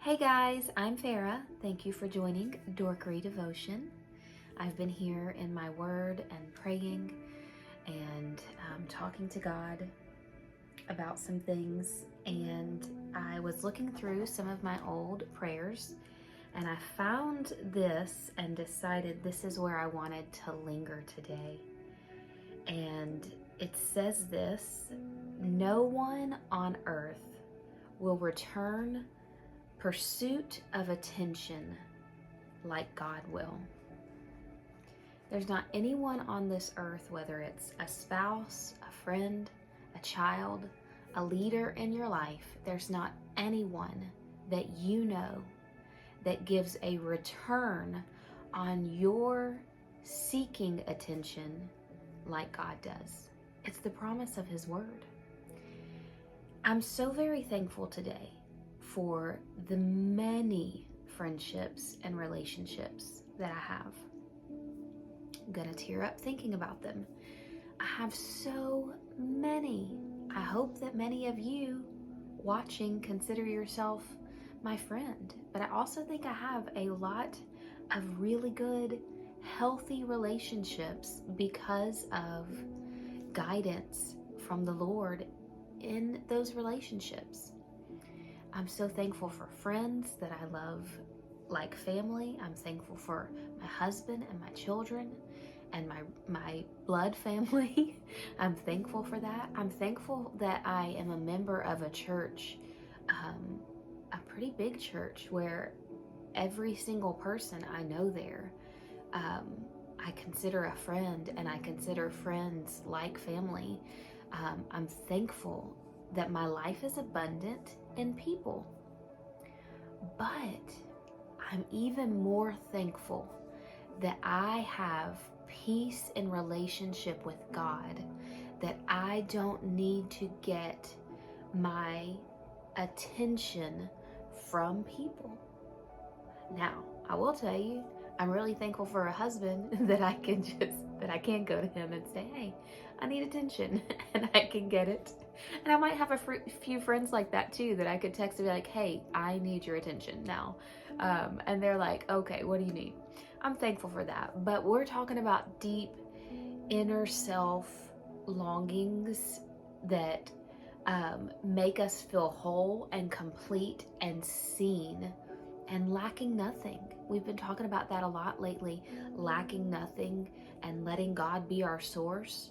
Hey guys, I'm Farah. Thank you for joining Dorkery Devotion. I've been here in my word and praying and talking to God about some things. And I was looking through some of my old prayers and I found this and decided this is where I wanted to linger today. And it says this: no one on earth will return pursuit of attention like God will. There's not anyone on this earth, whether it's a spouse, a friend, a child, a leader in your life, there's not anyone that you know that gives a return on your seeking attention like God does. It's the promise of His Word. I'm so very thankful today for the many friendships and relationships that I have. I'm gonna tear up thinking about them. I have so many. I hope that many of you watching consider yourself my friend, but I also think I have a lot of really good, healthy relationships because of guidance from the Lord in those relationships. I'm so thankful for friends that I love like family. I'm thankful for my husband and my children and my blood family. I'm thankful for that. I'm thankful that I am a member of a church, a pretty big church, where every single person I know there, I consider a friend, and I consider friends like family. I'm thankful that my life is abundant in people. But I'm even more thankful that I have peace in relationship with God, that I don't need to get my attention from people. Now, I will tell you, I'm really thankful for a husband that I can go to him and say, hey, I need attention, and I can get it. And I might have a few friends like that too, that I could text and be like, hey, I need your attention now. And they're like, okay, what do you need? I'm thankful for that. But we're talking about deep inner self longings that make us feel whole and complete and seen and lacking nothing. We've been talking about that a lot lately, lacking nothing and letting God be our source.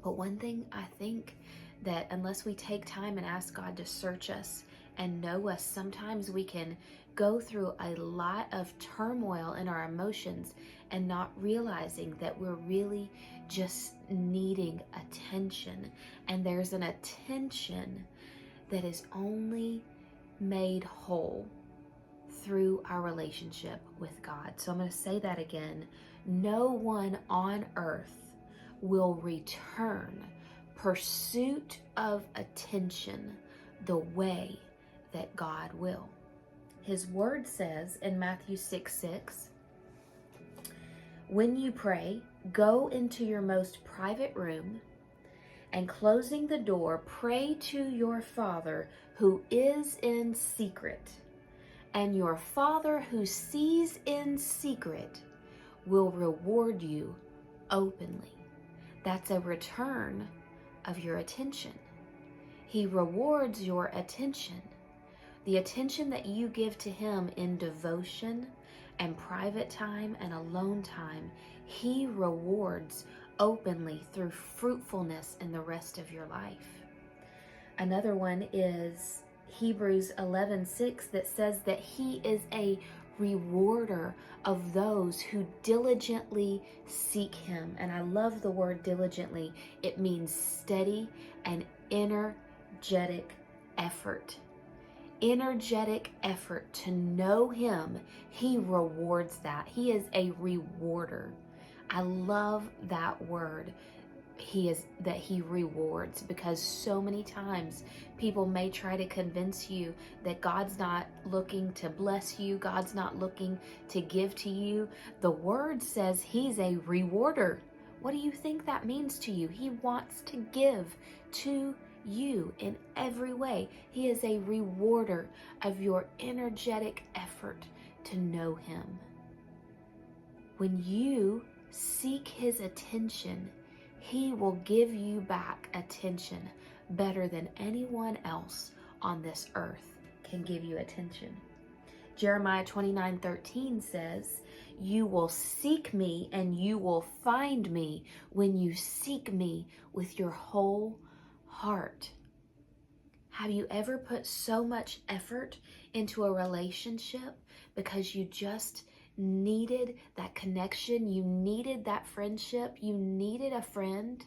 But one thing I think that unless we take time and ask God to search us and know us, sometimes we can go through a lot of turmoil in our emotions and not realizing that we're really just needing attention. And there's an attention that is only made whole through our relationship with God. So I'm going to say that again. No one on earth will return pursuit of attention the way that God will. His word says in Matthew 6:6, when you pray, go into your most private room, and closing the door, pray to your Father who is in secret, and your Father who sees in secret will reward you openly. That's a return of your attention. He rewards your attention. The attention that you give to Him in devotion and private time and alone time, He rewards openly through fruitfulness in the rest of your life. Another one is Hebrews 11:6 that says that He is a rewarder of those who diligently seek Him. And I love the word diligently. It means steady and energetic effort. Energetic effort to know Him. He rewards that. He is a rewarder. I love that word. He rewards, because so many times people may try to convince you that God's not looking to bless you, God's not looking to give to you. The word says He's a rewarder. What do you think that means to you? He wants to give to you in every way. He is a rewarder of your energetic effort to know him. When you seek his attention, he will give you back attention better than anyone else on this earth can give you attention. Jeremiah 29:13 says, "You will seek me and you will find me when you seek me with your whole heart." Have you ever put so much effort into a relationship because you just needed that connection, you needed that friendship, you needed a friend,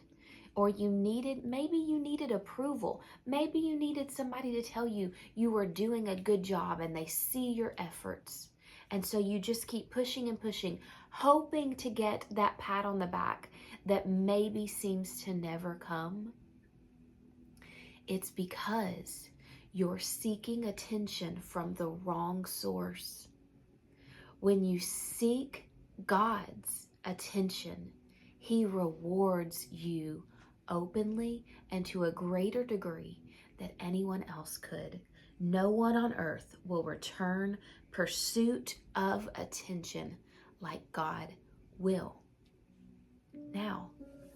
or maybe you needed approval. Maybe you needed somebody to tell you you were doing a good job and they see your efforts. And so you just keep pushing and pushing, hoping to get that pat on the back that maybe seems to never come. It's because you're seeking attention from the wrong source. When you seek God's attention, he rewards you openly and to a greater degree than anyone else could. No one on earth will return pursuit of attention like God will. Now,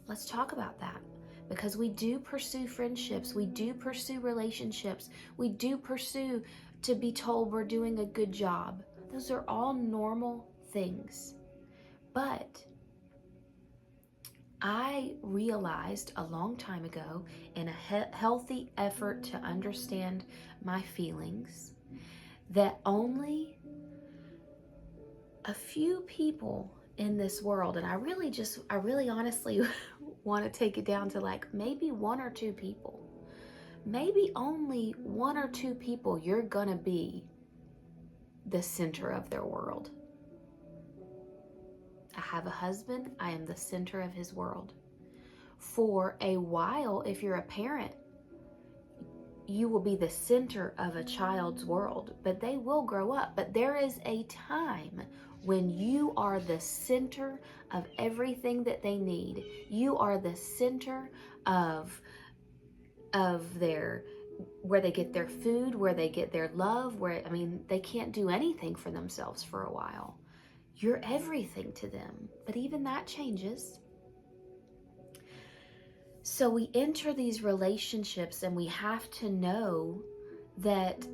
let's talk about that, because we do pursue friendships, we do pursue relationships, we do pursue to be told we're doing a good job. Those are all normal things. But I realized a long time ago, in a healthy effort to understand my feelings, that only a few people in this world, and I really honestly want to take it down to like maybe one or two people, maybe only one or two people, you're gonna be the center of their world. I have a husband, I am the center of his world. For a while, if you're a parent, you will be the center of a child's world, but they will grow up. But there is a time when you are the center of everything that they need. You are the center of their, where they get their food, where they get their love, they can't do anything for themselves for a while. You're everything to them, but even that changes. So we enter these relationships and we have to know that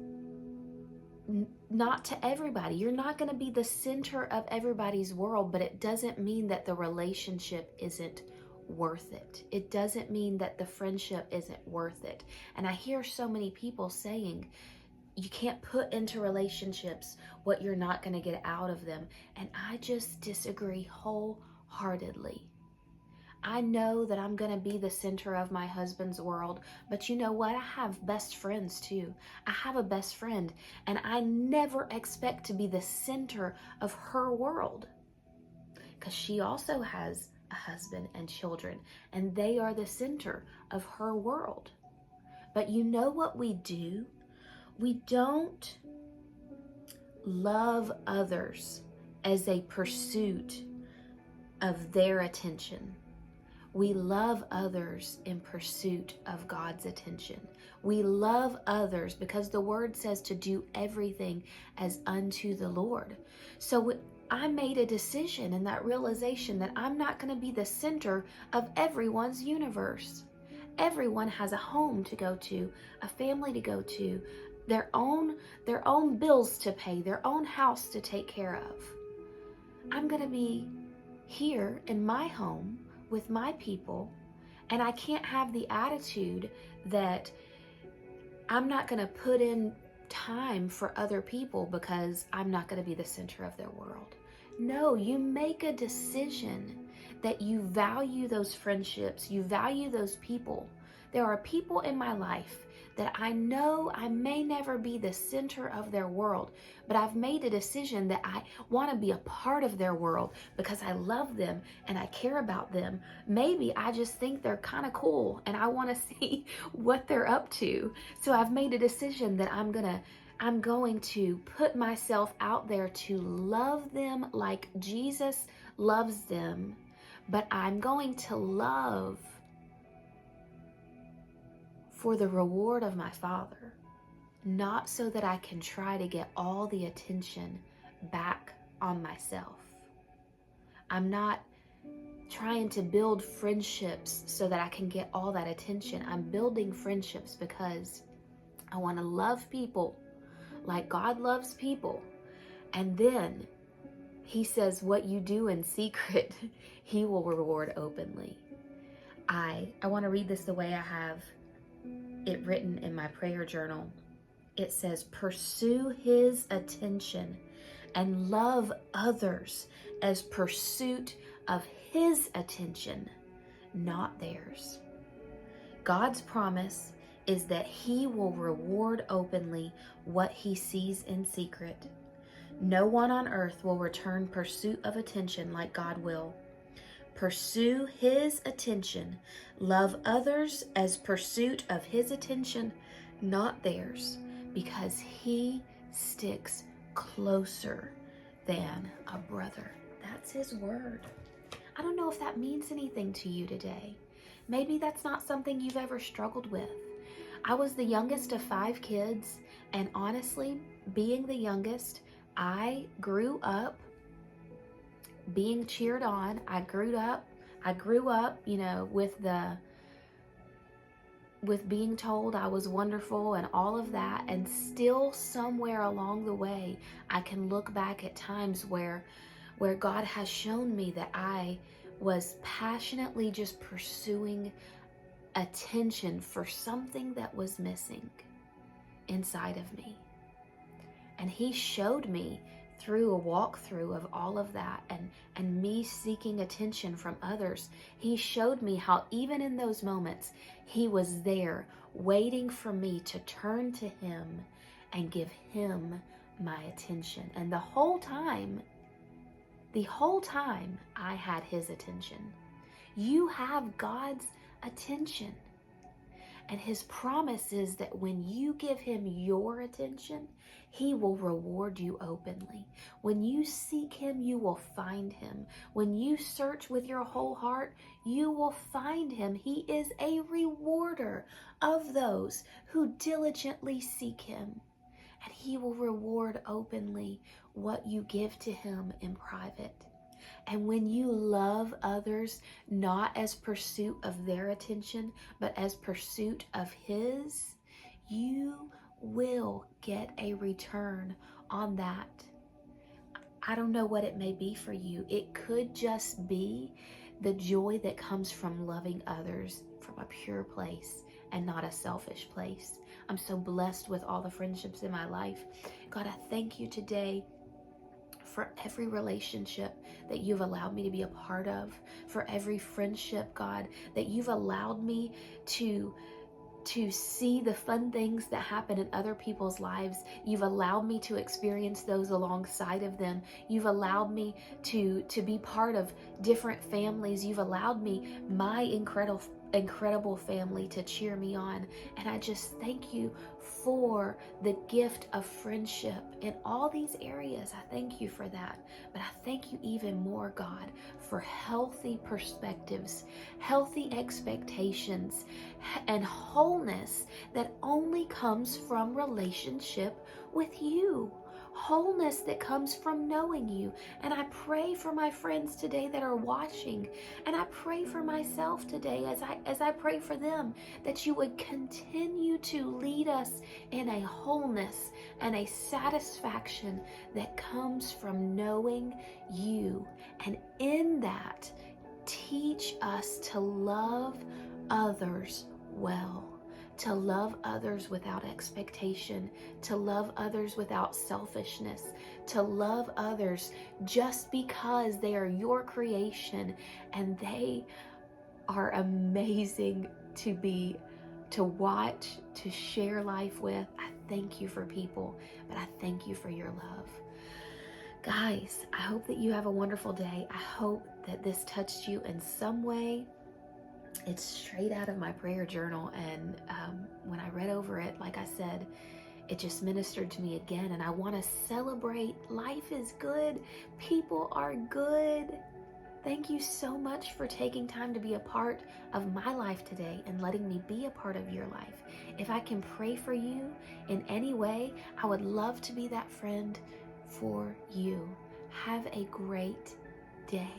not to everybody. You're not going to be the center of everybody's world, but it doesn't mean that the relationship isn't worth it. It doesn't mean that the friendship isn't worth it. And I hear so many people saying, you can't put into relationships what you're not going to get out of them. And I just disagree wholeheartedly. I know that I'm going to be the center of my husband's world, but you know what? I have best friends too. I have a best friend, and I never expect to be the center of her world, because she also has a husband and children, and they are the center of her world. But you know what we do? We don't love others as a pursuit of their attention. We love others in pursuit of God's attention. We love others because the word says to do everything as unto the Lord. So I made a decision in that realization that I'm not going to be the center of everyone's universe. Everyone has a home to go to, a family to go to, their own bills to pay, their own house to take care of. I'm going to be here in my home with my people, and I can't have the attitude that I'm not going to put in time for other people because I'm not going to be the center of their world. No, you make a decision that you value those friendships, you value those people. There are people in my life that I know I may never be the center of their world, but I've made a decision that I want to be a part of their world because I love them and I care about them. Maybe I just think they're kind of cool and I want to see what they're up to. So I've made a decision that I'm going to put myself out there to love them like Jesus loves them, but I'm going to love for the reward of my Father, not so that I can try to get all the attention back on myself. I'm not trying to build friendships so that I can get all that attention. I'm building friendships because I want to love people like God loves people. And then he says, what you do in secret, he will reward openly. I want to read this the way I have it written in my prayer journal. It says, pursue his attention and love others as pursuit of his attention, not theirs. God's promise is that he will reward openly what he sees in secret. No one on earth will return pursuit of attention like God will. Pursue his attention. Love others as pursuit of his attention, not theirs, because he sticks closer than a brother. That's his word. I don't know if that means anything to you today. Maybe that's not something you've ever struggled with. I was the youngest of 5 kids, and honestly, being the youngest, I grew up being cheered on. I grew up, with being told I was wonderful and all of that. And still somewhere along the way, I can look back at times where God has shown me that I was passionately just pursuing attention for something that was missing inside of me. And he showed me through a walkthrough of all of that and me seeking attention from others. He showed me how even in those moments, he was there waiting for me to turn to him and give him my attention. And the whole time I had his attention. You have God's attention. And his promise is that when you give him your attention, he will reward you openly. When you seek him, you will find him. When you search with your whole heart, you will find him. He is a rewarder of those who diligently seek him. And he will reward openly what you give to him in private. And when you love others, not as pursuit of their attention, but as pursuit of his, you will get a return on that. I don't know what it may be for you. It could just be the joy that comes from loving others from a pure place and not a selfish place. I'm so blessed with all the friendships in my life. God, I thank you today for every relationship that you've allowed me to be a part of, for every friendship, God, that you've allowed me to see the fun things that happen in other people's lives. You've allowed me to experience those alongside of them. You've allowed me to be part of different families. You've allowed me, my incredible family, to cheer me on. And I just thank you for the gift of friendship in all these areas. I thank you for that. But I thank you even more, God, for healthy perspectives, healthy expectations, and wholeness that only comes from relationship with you. Wholeness that comes from knowing you. And I pray for my friends today that are watching, and I pray for myself today as I pray for them, that you would continue to lead us in a wholeness and a satisfaction that comes from knowing you. And in that, teach us to love others well, to love others without expectation, to love others without selfishness, to love others just because they are your creation and they are amazing to watch, to share life with. I thank you for people, but I thank you for your love. Guys, I hope that you have a wonderful day. I hope that this touched you in some way. It's straight out of my prayer journal, and when I read over it, like I said, it just ministered to me again. And I want to celebrate. Life is good. People are good. Thank you so much for taking time to be a part of my life today and letting me be a part of your life. If I can pray for you in any way, I would love to be that friend for you. Have a great day.